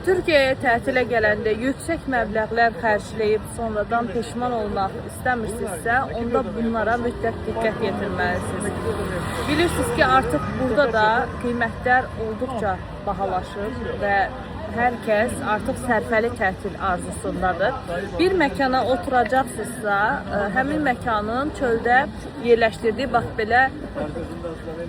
Türkiye'ye tətile gələndə yüksək məbləğlər xərcləyib sonradan peşman olmaq istəmirsinizsə, onda bunlara mütləq diqqət yetirməlisiniz. Bilirsiniz ki, artıq burada da qiymətlər olduqca bahalaşır və hər kəs artıq sərfəli tətil arzusundadır. Bir məkana oturacaqsınızsa, həmin məkanın çöldə yerləşdirdiyi bax belə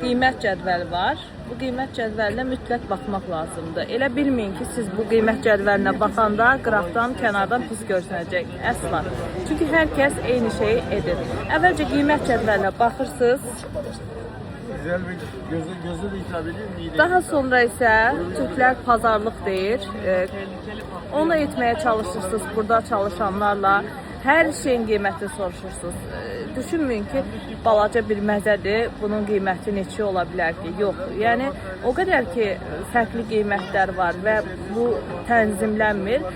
qiymət cədvəli var. Bu qiymət cədvəlinə mütləq baxmaq lazımdır. Elə bilməyin ki, siz bu qiymət cədvəlinə baxanda qıraqdan, kənardan pis görsənəcək. Əsla. Çünki hər kəs eyni şeyi edir. Əvvəlcə qiymət cədvəlinə baxırsınız. Güzel bir gözü de hitap ediyor mu? Daha sonra isə Türklər pazarlıq deyir. Onu etməyə çalışırsınız burada çalışanlarla. Hər şeyin qiymətini soruşursunuz. Düşünməyin ki, balaca bir məzədir, bunun qiyməti neçə ola bilər ki? Yox. Yəni, o qədər ki, fərqli qiymətlər var və bu tənzimlənmir.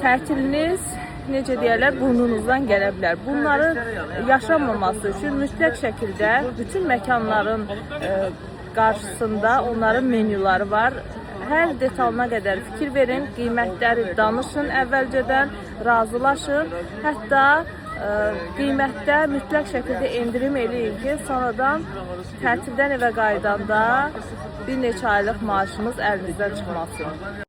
Tətiliniz, necə deyərlər, burnunuzdan gələ bilər. Bunların yaşanmaması üçün mütləq şəkildə bütün məkanların qarşısında onların menyuları var. Hər detalına qədər fikir verin, qiymətləri danışın əvvəlcədən, razılaşın. Hətta qiymətdə mütləq şəkildə endirim eləyin ki, sonradan tətildən evə qaydanda bir neçə aylıq maaşınız əlinizdən çıxmasın.